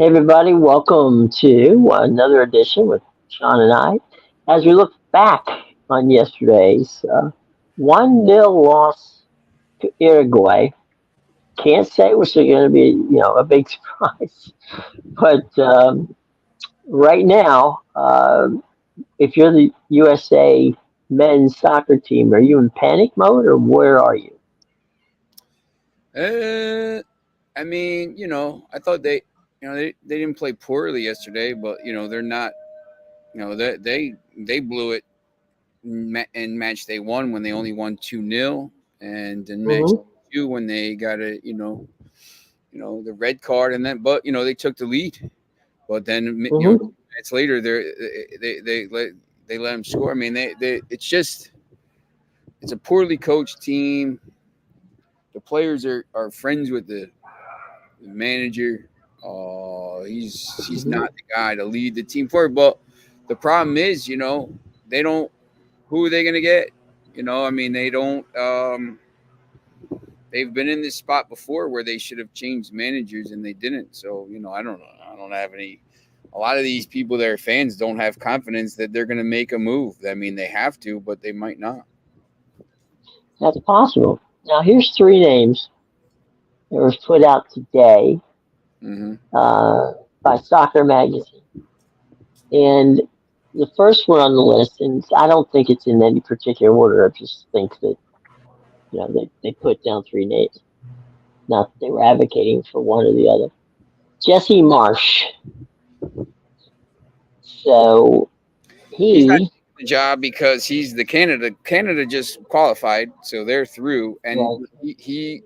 Hey everybody, welcome to another edition with Sean and I. As we look back on yesterday's 1-0 loss to Uruguay, can't say it was going to be a big surprise, but right now, if you're the USA men's soccer team, are you in panic mode or where are you? Uh, I mean, I thought they didn't play poorly yesterday, but they're not. They blew it in match day one when they only won 2-0, and in match Hmm. two when they got the red card, and then they took the lead, but then Hmm. minutes later they let them score. I mean, it's a poorly coached team. The players are friends with the manager. He's Hmm. not the guy to lead the team forward. But the problem is, they don't. Who are they going to get? I mean, they don't. They've been in this spot before where they should have changed managers and they didn't. So I don't know. I don't have any. A lot of these people that are fans don't have confidence that they're going to make a move. I mean, they have to, but they might not. That's possible. Now, here's three names that were put out today Hmm. uh, by Soccer Magazine. And the first one on the list, and I don't think it's in any particular order. I just think that they put down three names. Not that they were advocating for one or the other. Jesse Marsh. So He's not he, taking the job because he's the Canada. Canada just qualified, so they're through. And right, he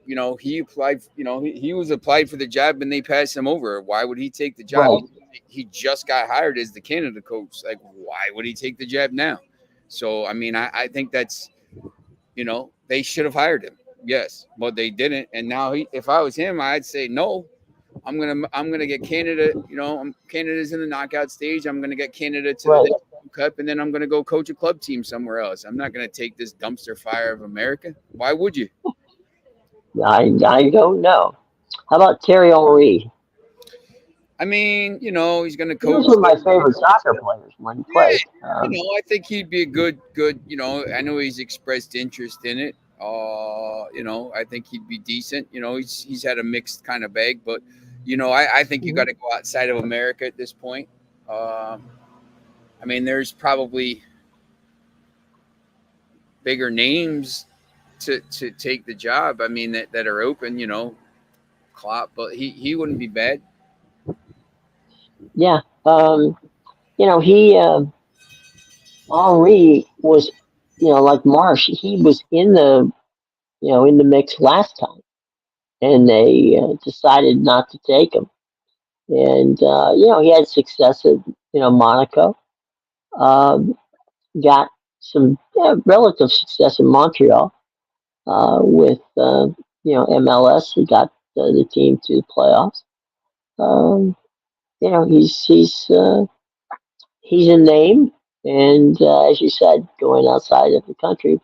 applied. He was applied for the job, and they passed him over. Why would he take the job? right, He just got hired as the Canada coach. Like, why would he take the job now? So, I mean, I think that's they should have hired him. Yes, but they didn't. And now, if I was him, I'd say no. I'm gonna get Canada. Canada's in the knockout stage. I'm gonna get Canada to the right. next World Cup, and then I'm gonna go coach a club team somewhere else. I'm not gonna take this dumpster fire of America. Why would you? I don't know. How about Terry Henry? I mean, he's gonna He was coach. one of my favorite soccer players when he Yeah, played. I think he'd be a good. I know he's expressed interest in it. I think he'd be decent. He's had a mixed kind of bag, but I think you got Mhm. to go outside of America at this point. Um, I mean, there's probably bigger names to take the job. I mean, that are open. Klopp, but he wouldn't be bad. Yeah. He Henri was, like Marsh. He was in the mix last time, and they decided not to take him. And he had success at Monaco. Um, got some relative success in Montreal with MLS. He got the team to the playoffs. Um, he's a name, and as you said, going outside of the country,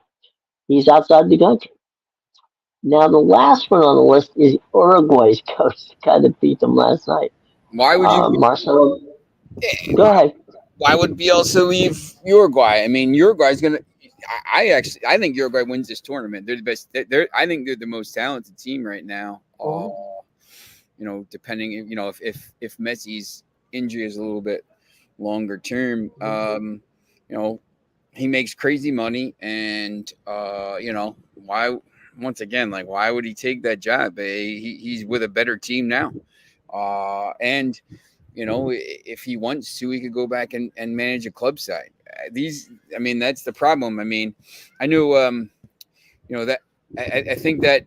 he's outside the country. Now the last one on the list is Uruguay's coach. Kind of beat them last night. Why would you? Marcelo, go Why, ahead. why would Bielsa leave Uruguay? I mean, Uruguay's gonna. I think Uruguay wins this tournament. They're the best. I think they're the most talented team right now. Mhm. Depending, if Messi's injury is a little bit longer term, you know, he makes crazy money, and why? Once again, like, why would he take that job? He's with a better team now, and if he wants to, he could go back and manage a club side. I mean, that's the problem. I mean, I knew, that I think that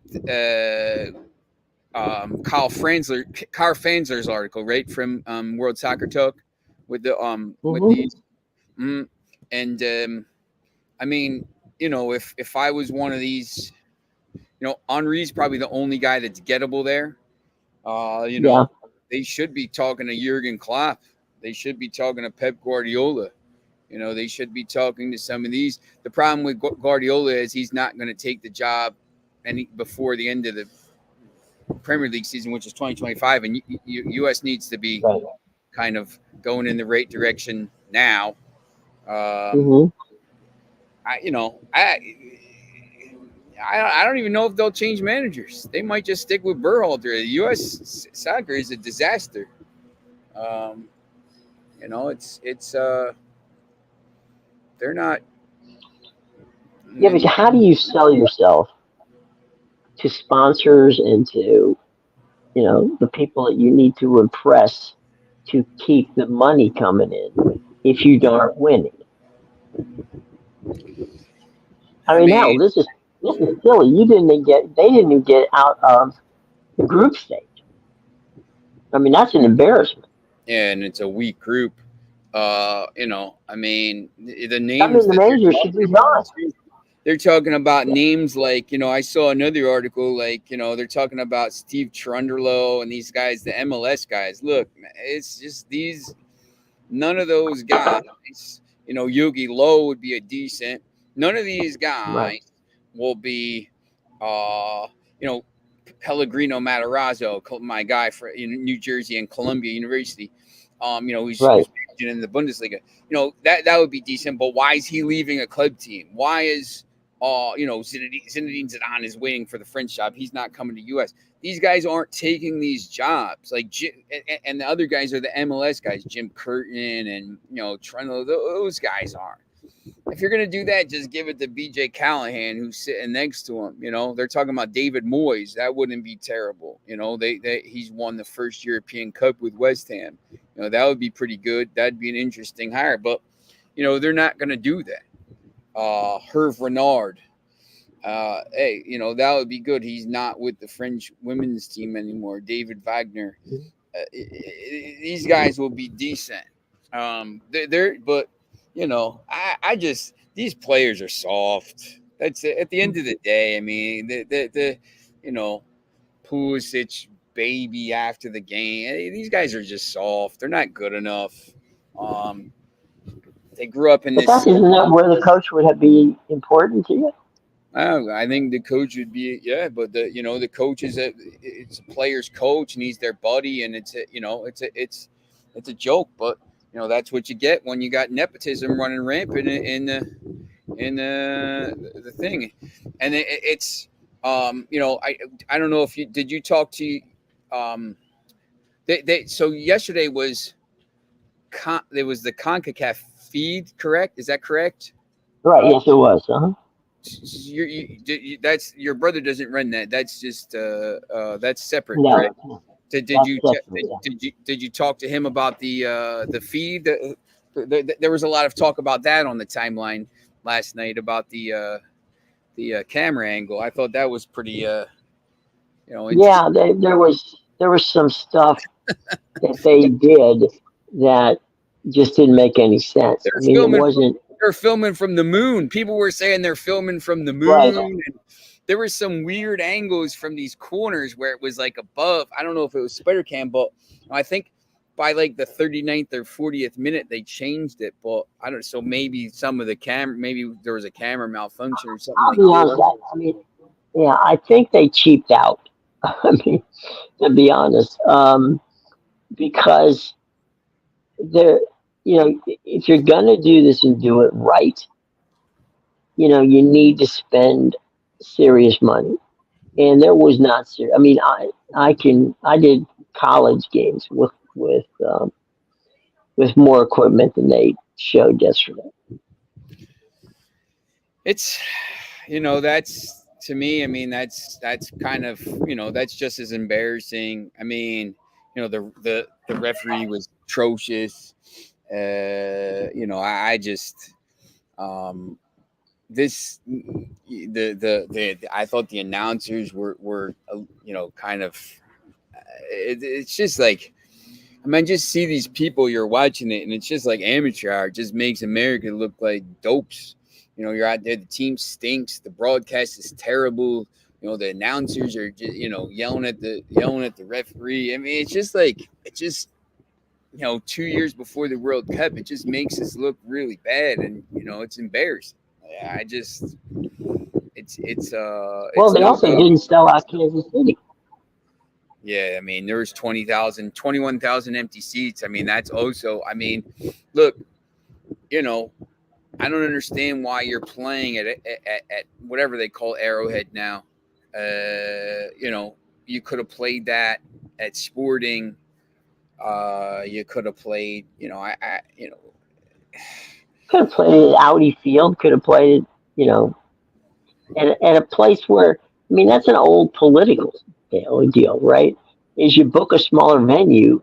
Kyle Franzler's article, right, from World Soccer Talk, with Mhm. these, mm, and I mean, if I was one of these, Henri's probably the only guy that's gettable there. Uh, you know, Yeah. they should be talking to Jurgen Klopp. They should be talking to Pep Guardiola. They should be talking to some of these. The problem with Guardiola is he's not going to take the job before the end of Premier League season, which is 2025, and U.S. needs to be Right. kind of going in the right direction now. Hmm. I you know I don't even know if they'll change managers. They might just stick with Berhalter. U.S. soccer is a disaster. Um, it's they're not. Yeah, but how do you sell yourself to sponsors and to, the people that you need to impress to keep the money coming in if you aren't winning? I I mean, mean, hell, this is silly. They didn't even get out of the group stage. I mean, that's an embarrassment. yeah, and it's a weak group. I mean, the I names mean, the that they're manager should talking resign. about too, they're talking about names like, I saw another article like, they're talking about Steve Trundlerlo and these guys, the MLS guys. Look, it's just none of those guys, Yogi Low would be a decent. None of these Right, guys will be, uh, you know, Pellegrino Matarazzo, my guy in New Jersey and Columbia University. right. Who's in the Bundesliga. That would be decent. But why is he leaving a club team? Why is Zinedine Zidane is waiting for the French job? He's not coming to U.S. These guys aren't taking these jobs. Like and the other guys are the MLS guys, Jim Curtin and Trundle. Those guys aren't. If you're gonna do that, just give it to BJ Callahan, who's sitting next to him. They're talking about David Moyes. That wouldn't be terrible. He's won the first European Cup with West Ham. That would be pretty good. That'd be an interesting hire. But they're not gonna do that. Herve Renard. Hey, that would be good. He's not with the French women's team anymore. David Wagner. These guys will be decent. But I just these players are soft. That's it. At the end of the day. I mean, the Pulisic baby after the game. These guys are just soft. They're not good enough. Um, they grew up in But this. isn't that where the coach would have be important to you? I think the coach would be but the coach it's a player's coach and he's their buddy and it's a joke, but that's what you get when you got nepotism running rampant in the thing, and it's I don't know if you talk to so yesterday was there was the CONCACAF feed, correct? Is that correct? Right. Yes, it was. That's your brother doesn't run that. That's just that's separate, No, correct? Did that's you definitely. did you talk to him about the feed? There was a lot of talk about that on the timeline last night about the camera angle. I thought that was pretty interesting. Yeah, there was some stuff that they did that just didn't make any sense. I They're mean, it filming wasn't they're filming from the moon. People were saying they're filming from the right. moon. And there were some weird angles from these corners where it was like above. I don't know if it was Spider Cam, but I think by like the 39th or 40th minute they changed it. But I don't. So maybe some of the camera, maybe there was a camera malfunction or something I'll like be honest. that. I mean, yeah, I think they cheaped out. I mean, to be honest, because they're, if you're gonna do this and do it right, you need to spend serious money. And there was not serious. I mean, I did college games with more equipment than they showed yesterday. It's that's to me. I mean, that's kind of that's just as embarrassing. I mean, the referee was atrocious. I just this the I thought the announcers were kind of it's just like I mean just see these people you're watching it and it's just like amateur hour. It just makes America look like dopes. You're out there, the team stinks, the broadcast is terrible. The announcers are just yelling at the referee. I mean, it's just like 2 years before the World Cup, it just makes us look really bad, and it's embarrassing. I just, it's Well, they no also good. didn't sell out Kansas City. Yeah, I mean, there's 20,000, 21,000 empty seats. I mean, that's also, I mean, look, you know, I don't understand why you're playing at whatever they call Arrowhead now. You know, you could have played that at Sporting. You could have played, you know, you know, Could have played it at Audi Field. Could have played it, you know, at a place where, I mean, that's an old political, you know, deal, right? Is you book a smaller venue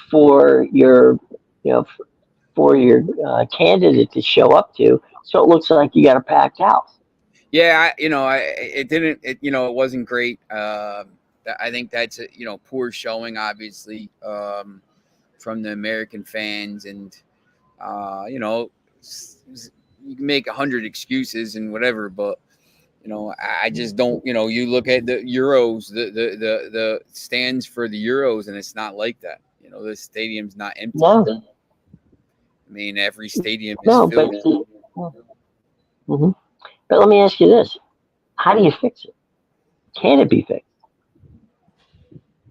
for your, you know, for your candidate to show up to, so it looks like you got a packed house. yeah, you know, it didn't, you know, it wasn't great. I think that's a, you know, poor showing, obviously, from the American fans, and you know, you can make 100 excuses and whatever, but you know, I just don't. You know, you look at the Euros, the stands for the Euros, and it's not like that. You know, the stadium's not empty. No, I mean, every stadium is no, but filled. mhm. But let me ask you this: how do you fix it? Can it be fixed?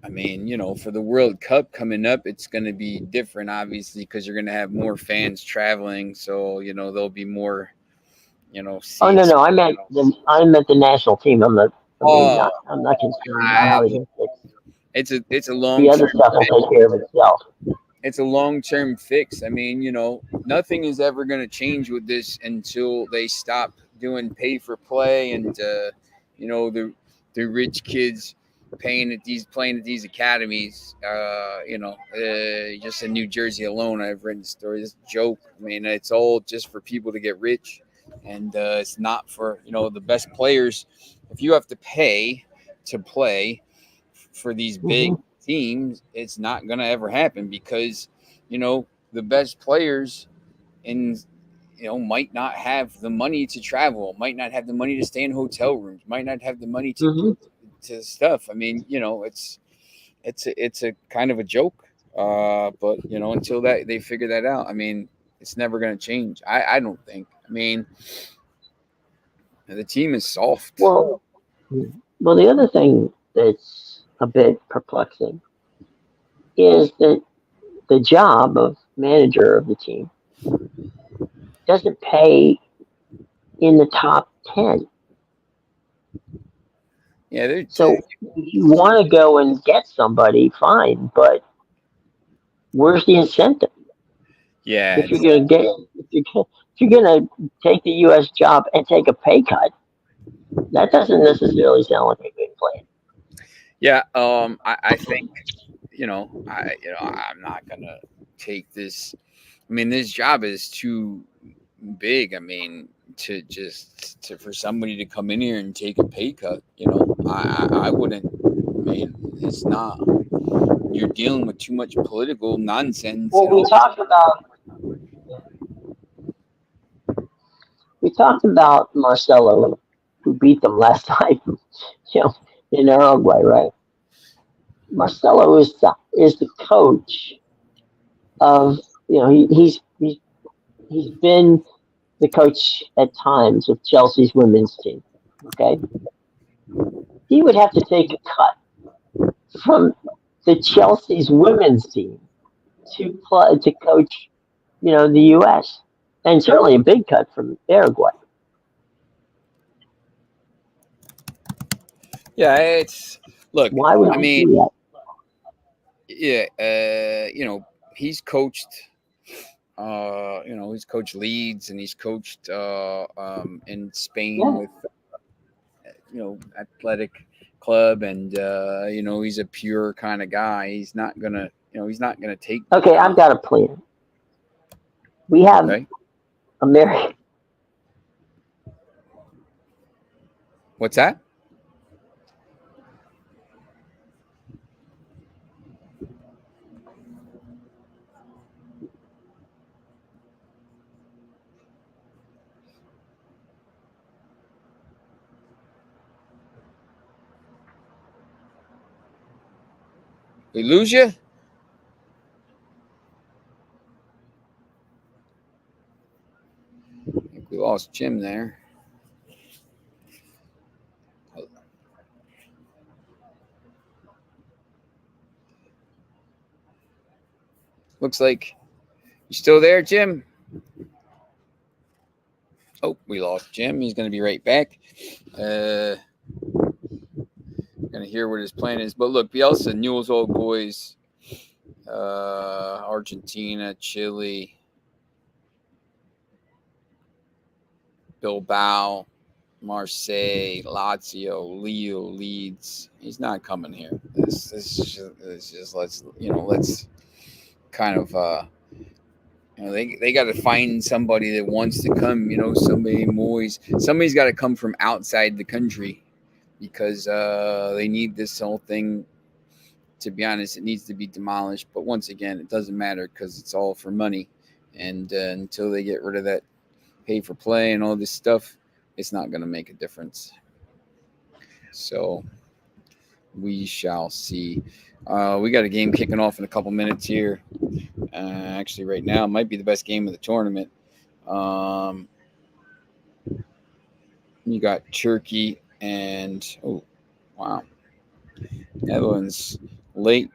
I mean, you know, for the World Cup coming up, it's going to be different, obviously, because you're going to have more fans traveling. So, you know, there'll be more, you know, Oh no, seats. no, I meant the national team. I'm not. I mean, Oh, not, I'm not concerned about I, how they're going to fix it's a the long other term. stuff. Will take care of itself. It's a long term fix. I mean, you know, nothing is ever going to change with this until they stop doing pay for play, and you know, the rich kids playing at these academies. You know, just in New Jersey alone, I've written stories. This joke. I mean, it's all just for people to get rich, and it's not for, you know, the best players. If you have to pay to play for these big Hmm. teams, it's not going to ever happen, because, you know, the best players in, you know, might not have the money to travel, might not have the money to stay in hotel rooms, might not have the money Hmm. to stuff. I mean, you know, it's a kind of a joke. But you know, until that they figure that out, I mean, it's never going to change. I don't think. I mean, the team is soft. Well, well, the other thing that's a bit perplexing is that the job of manager of the team doesn't pay in the top 10. Yeah, So if you want to go and get somebody, fine, but where's the incentive? yeah, If you're going to get, if you're going to take the U.S. job and take a pay cut, that doesn't necessarily sound like a good plan. yeah. I think, you know, I'm not gonna take this. I mean, this job is too big. I mean, to for somebody to come in here and take a pay cut. You know, I wouldn't. I mean, it's not. You're dealing with too much political nonsense Well, and all this. we talked about Marcelo, who beat them last time, you know, in Uruguay, right? Marcelo is the coach of, you know, he's been the coach at times of Chelsea's women's team. Okay, he would have to take a cut from the Chelsea's women's team to coach, you know, the U.S. and certainly a big cut from Uruguay. Yeah, it's look. Why would I he mean, do that? yeah. You know, he's coached. You know, he's coached Leeds, and he's coached in Spain Yeah. with, you know, Athletic Club, and you know, he's a pure kind of guy. He's not gonna, you know, he's not gonna take the Okay, I've job. got a plan. We have Okay, American. what's that? We lose you? I think we lost Jim there. Looks like you still there, Jim? Oh, we lost Jim. He's going to be right back. Going to hear what his plan is. But look, Bielsa, Newell's Old Boys, Argentina, Chile, Bilbao, Marseille, Lazio, Lille, Leeds. He's not coming here. This just let's kind of they got to find somebody that wants to come. Somebody's got to come from outside the country because they need this whole thing. To be honest, it needs to be demolished. But once again, it doesn't matter because it's all for money. And until they get rid of that pay for play and all this stuff, it's not going to make a difference. So we shall see. We got a game kicking off in a couple minutes here. Actually, right now, it might be the best game of the tournament. You got Turkey and, oh, wow. Netherlands,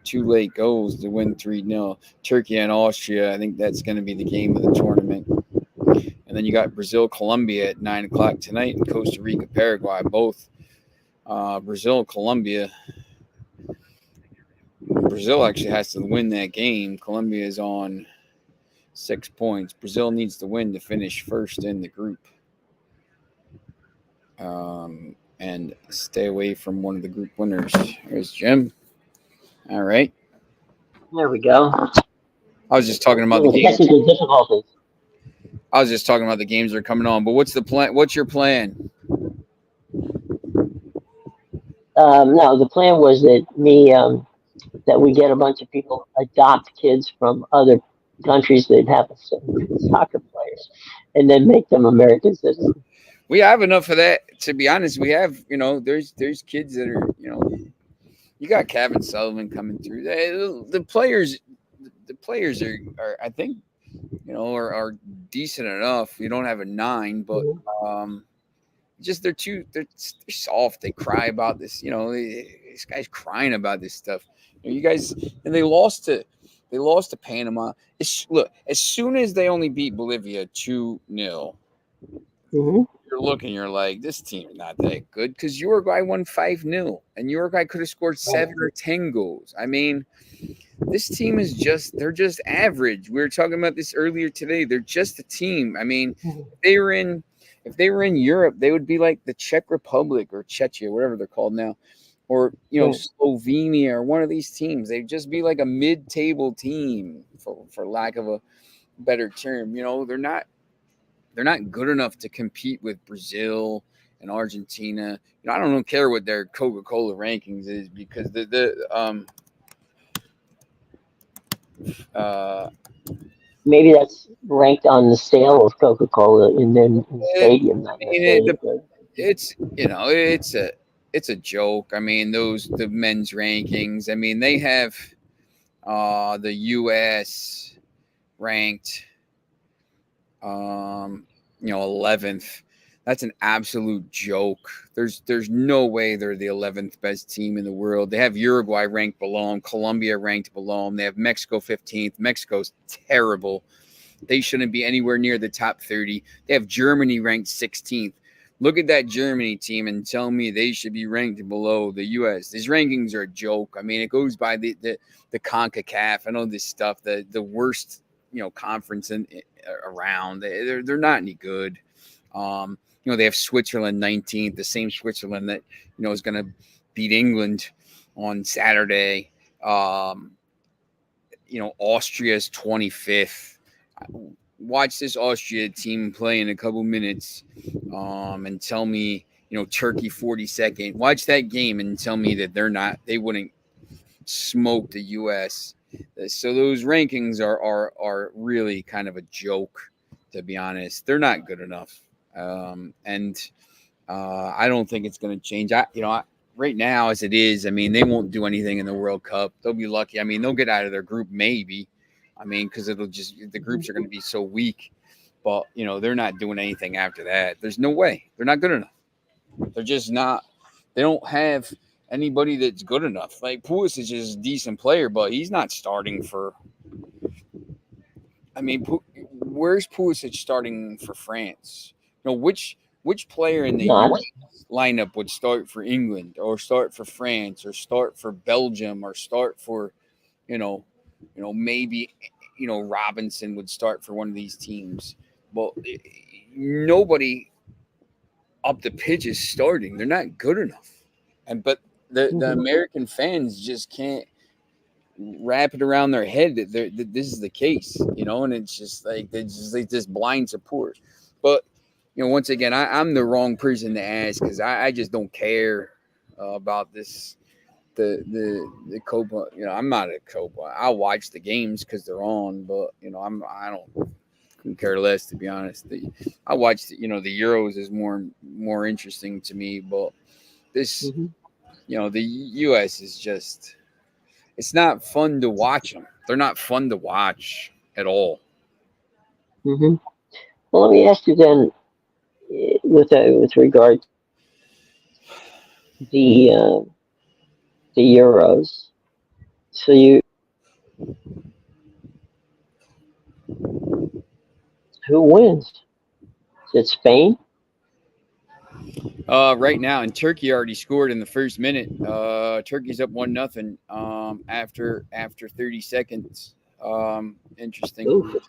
two late goals to win 3-0. Turkey and Austria, I think that's going to be the game of the tournament. And then you got Brazil, Colombia at 9 o'clock tonight, and Costa Rica, Paraguay, both. Brazil, Colombia. Brazil actually has to win that game. Colombia is on 6 points. Brazil needs to win to finish first in the group. And stay away from one of the group winners. Here's Jim. All right. There we go. I was just talking about the games. Technical difficulties. I was just talking about the games that are coming on. But what's the plan? What's your plan? No, the plan was that that we get a bunch of people adopt kids from other countries that have soccer players, and then make them American citizens. We have enough of that. To be honest, we have. There's kids that are. You got Kevin Sullivan coming through. The players are I think, are decent enough. You don't have a 9, but just they're soft. They cry about this. This guy's crying about this stuff. You guys, and they lost to Panama. Look, as soon as they only beat Bolivia 2-0, you're looking, you're like, this team is not that good because Uruguay won 5-0, and Uruguay could have scored 7 or 10 goals. I mean, this team they're just average. We were talking about this earlier today. They're just a team. I mean, if they were in Europe, they would be like the Czech Republic or Czechia, whatever they're called now, or Slovenia or one of these teams. They'd just be like a mid-table team, for lack of a better term. They're not good enough to compete with Brazil and Argentina. I don't care what their Coca-Cola rankings is because maybe that's ranked on the sale of Coca-Cola in the stadium. It's a joke. I mean, the men's rankings. I mean, they have the U.S. ranked 11th. That's an absolute joke. There's no way they're the 11th best team in the world. They have Uruguay ranked below them, Colombia ranked below them. They have Mexico 15th. Mexico's terrible. They shouldn't be anywhere near the top 30. They have Germany ranked 16th. Look at that Germany team and tell me they should be ranked below the U.S. These rankings are a joke. I mean, it goes by the CONCACAF and all this stuff. The worst conference around. They're not any good. They have Switzerland 19th, the same Switzerland that is going to beat England on Saturday. Austria's 25th. Watch this Austria team play in a couple minutes, and tell me, Turkey 42nd. Watch that game and tell me that they wouldn't smoke the U.S. So those rankings are really kind of a joke, to be honest. They're not good enough. And I don't think it's going to change. Right now as it is, I mean, they won't do anything in the World Cup. They'll be lucky. I mean, they'll get out of their group maybe. I mean, because the groups are going to be so weak. But, they're not doing anything after that. There's no way. They're not good enough. They're just not. They don't have anybody that's good enough. Like Pulisic is a decent player, but he's not starting for I mean, where's Pulisic starting for France? You know, which player in the Not. US lineup would start for England or start for France or start for Belgium or start for, you know, maybe, Robinson would start for one of these teams. Well, nobody up the pitch is starting. They're not good enough. But the American fans just can't wrap it around their head that this is the case, and it's just like they just like this blind support. But once again, I'm the wrong person to ask because I just don't care about this the Copa. I'm not a Copa. I'll watch the games because they're on, but I don't couldn't care less, to be honest. I watched the Euros is more interesting to me, but this the US is just. It's not fun to watch them. They're not fun to watch at all. Well, let me ask you then, with regard to the Euros. So who wins? Is it Spain? Right now, and Turkey already scored in the first minute. Turkey's up 1-0 after 30 seconds. Interesting.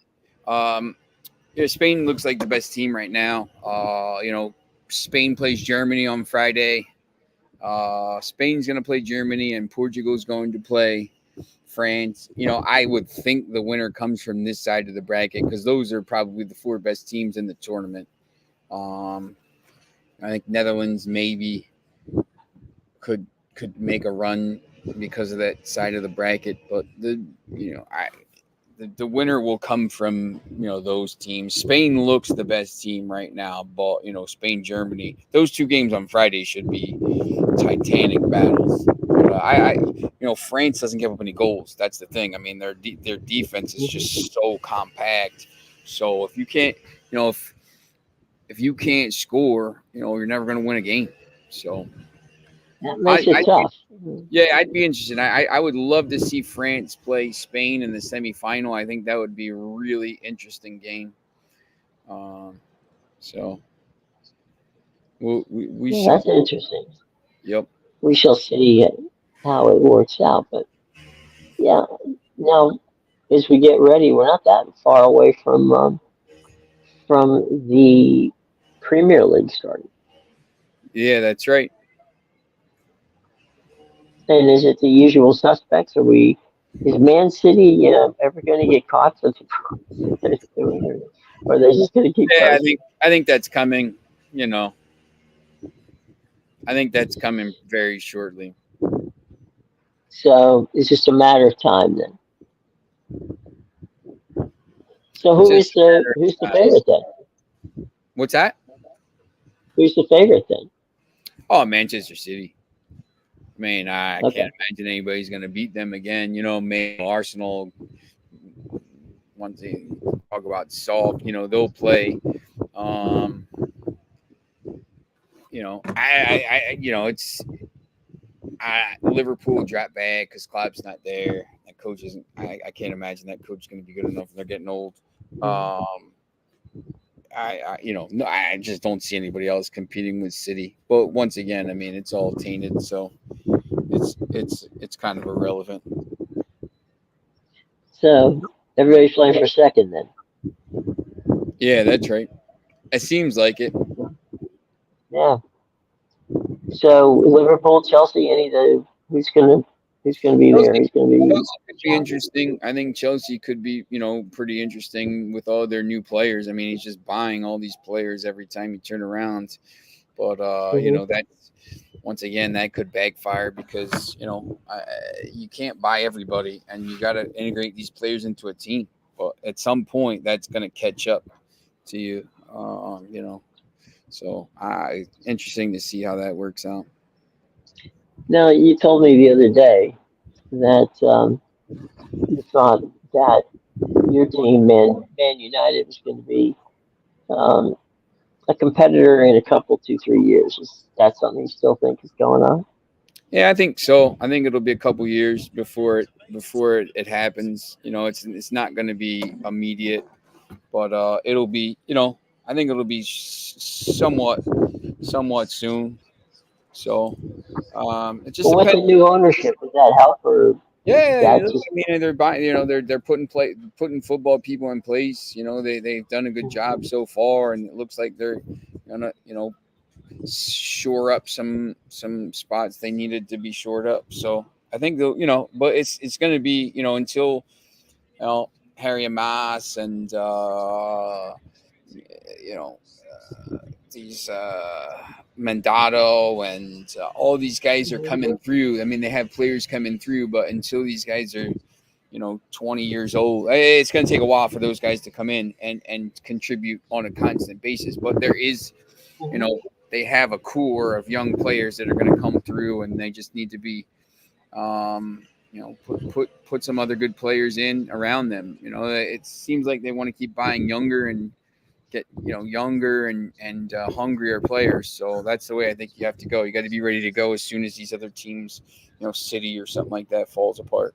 Spain looks like the best team right now. Spain plays Germany on Friday. Spain's going to play Germany, and Portugal's going to play France. I would think the winner comes from this side of the bracket because those are probably the 4 best teams in the tournament. I think Netherlands maybe could make a run because of that side of the bracket, but the winner will come from those teams. Spain looks the best team right now, but Spain, Germany, those 2 games on Friday should be titanic battles. France doesn't give up any goals. That's the thing. I mean, their defense is just so compact. So if you can't, if you can't score, you're never going to win a game. So that makes it tough. I'd be interested. I would love to see France play Spain in the semifinal. I think that would be a really interesting game. So we shall. That's interesting. Yep. We shall see how it works out. But yeah, now as we get ready, we're not that far away from the Premier League starting. Yeah, that's right. And is it the usual suspects? Is Man City ever going to get caught? Or are they just going to keep? Yeah, I think that's coming. I think that's coming very shortly. So it's just a matter of time then. So who's the favorite then? What's that? Who's the favorite then? Oh, Manchester City. I mean, I can't imagine anybody's going to beat them again. Maybe Arsenal. Once they talk about soft, they'll play. It's Liverpool dropped back because Klopp's not there. That coach isn't. I can't imagine that coach is going to be good enough. They're getting old. I just don't see anybody else competing with City. But once again, I mean, it's all tainted, so it's kind of irrelevant. So everybody's playing for second then. Yeah, that's right. It seems like it. Yeah. So Liverpool, Chelsea, who's gonna be there? Who's gonna be? Chelsea could be interesting. I think Chelsea could be, pretty interesting with all their new players. I mean, he's just buying all these players every time you turn around. But that's once again that could backfire because you can't buy everybody, and you got to integrate these players into a team. But at some point, that's going to catch up to you. So interesting to see how that works out. Now, you told me the other day that you thought that your team, Man United, was going to be a competitor in a couple, 2-3 years. Is that something you still think is going on? Yeah, I think so. I think it'll be a couple years before it before it happens. It's not going to be immediate, but it'll be. I think it'll be somewhat soon. So it just Well, with the depends. new ownership, does that help, or Yeah, that just I mean, they're buying. They're putting football people in place. They've done a good job so far, and it looks like they're gonna shore up some spots they needed to be shored up. So I think they'll but it's going to be until Harry Maas and you know these Mandado and all these guys are coming through. I mean, they have players coming through, but until these guys are 20 years old, it's going to take a while for those guys to come in and contribute on a constant basis. But there is, they have a core of young players that are going to come through, and they just need to be, put some other good players in around them. It seems like they want to keep buying younger and get younger and hungrier players. So that's the way I think you have to go. You got to be ready to go as soon as these other teams, City or something like that, falls apart.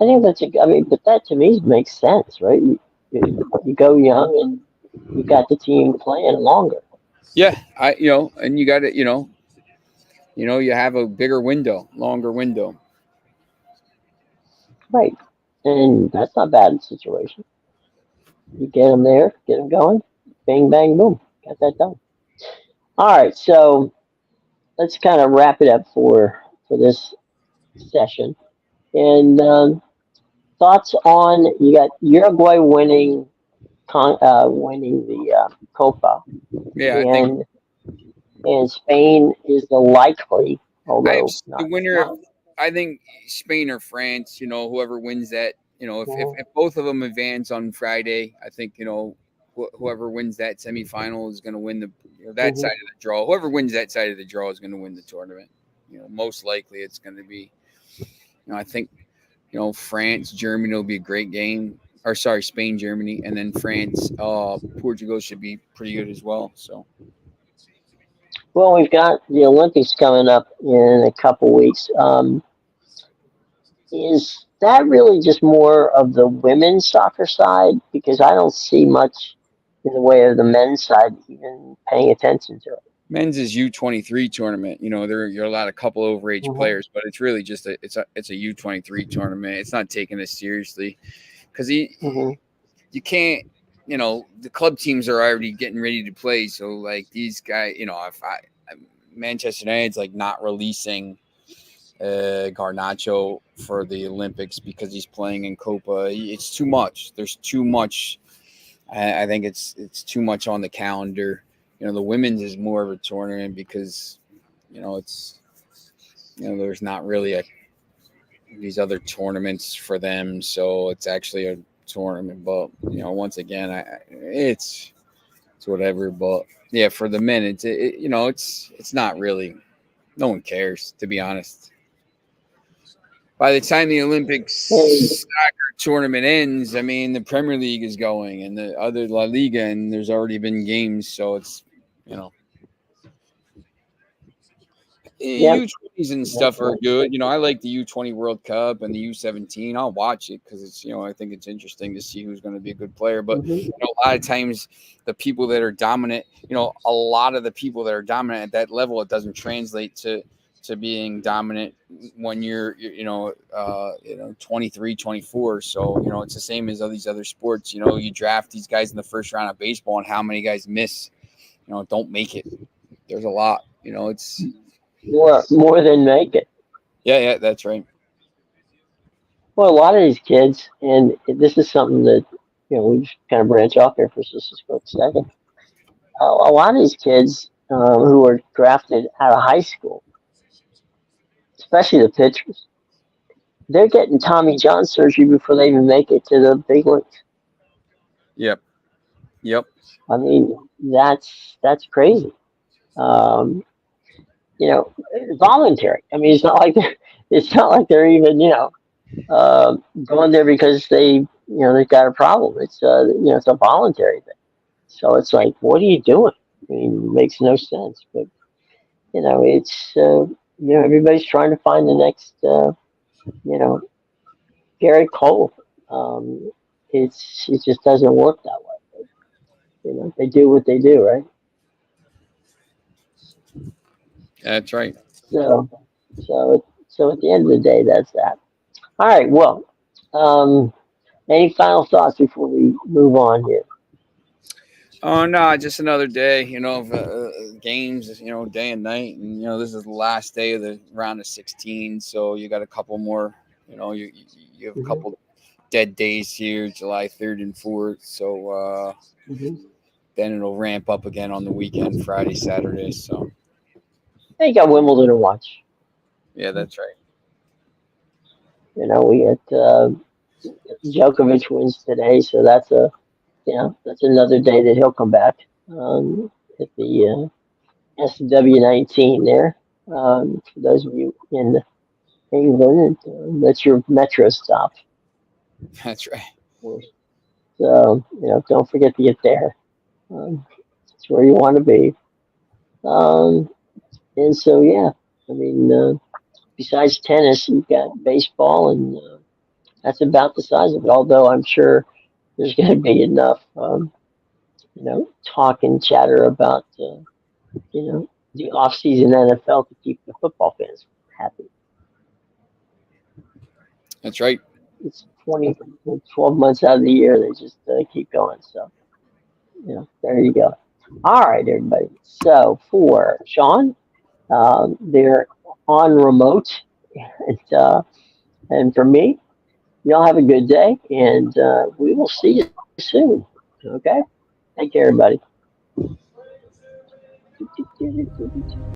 I think I mean, but that to me makes sense, right? You go young and you got the team playing longer. Yeah, and you got to, you have a bigger window, longer window. Right. And that's not a bad situation. You get them there, get them going, bang, bang, boom, got that done. All right, so let's kind of wrap it up for this session. And thoughts on you got Uruguay winning the Copa, Yeah, I think and Spain is the likely, I have although the not. winner. not I think Spain or France. Whoever wins that. If both of them advance on Friday, I think whoever wins that semifinal is going to win that Mhm. side of the draw. Whoever wins that side of the draw is going to win the tournament. Most likely it's going to be. I think France, Germany will be a great game. Or sorry, Spain, Germany, and then France, Portugal should be pretty good as well. So Well, we've got the Olympics coming up in a couple weeks. Is that really just more of the women's soccer side? Because I don't see much in the way of the men's side even paying attention to it. men's is U23 tournament. You're allowed a couple overage Hmm. players, but it's really just it's a U23 tournament. It's not taken as seriously because Hmm. you can't. The club teams are already getting ready to play, so like these guys, if Manchester United's like not releasing Garnacho for the Olympics because he's playing in Copa. It's too much. There's too much. I think it's too much on the calendar. The women's is more of a tournament because it's there's not really these other tournaments for them, so it's actually a tournament. But once again, it's whatever. But yeah, for the men, it's not really. No one cares, to be honest. By the time the Olympics And soccer tournament ends, I mean the Premier League is going and the other La Liga, and there's already been games, so it's you know yep, U20s and that's stuff are right. good. I like the U20 World Cup and the U17. I'll watch it because it's I think it's interesting to see who's going to be a good player. But Hmm. a lot of times the people that are dominant, a lot of the people that are dominant at that level, it doesn't translate to being dominant when you're 23, 24. So it's the same as all these other sports. You draft these guys in the first round of baseball, and how many guys miss, don't make it. There's a lot. It's More than make it. yeah, that's right. Well, a lot of these kids, and this is something that we just kind of branch off here for just a quick second. A lot of these kids who are drafted out of high school, especially the pitchers, they're getting Tommy John surgery before they even make it to the big leagues. Yep. Yep. I mean, that's crazy. Um, Voluntary. I mean, it's not like they're even going there because they've got a problem. It's a voluntary thing. So it's like, what are you doing? I mean, it makes no sense. But it's everybody's trying to find the next you know, Garrett Cole. It just doesn't work that way. You know, they do what they do, right? That's right. So, so at the end of the day, that's that. All right. Well, um, any final thoughts before we move on here? Oh no, just another day, of games, day and night, and this is the last day of the round of 16, so you got a couple more. You have a Hmm. couple dead days here, July 3rd and 4th. So Hmm. then it'll ramp up again on the weekend, Friday, Saturday. So They got Wimbledon to watch. yeah, that's right. You know, we had Djokovic wins today, so that's another day that he'll come back at the SW19 there. For those of you in England, that's your metro stop. That's right. So, don't forget to get there. It's where you want to be. Um, and so, yeah, I mean, besides tennis, you've got baseball, and that's about the size of it. Although I'm sure there's going to be enough, talk and chatter about, the off-season NFL to keep the football fans happy. That's right. It's 12 months out of the year. They just keep going. So, there you go. All right, everybody. So for Sean, they're on remote, and, and for me, y'all have a good day, and we will see you soon. Okay? Take care, everybody.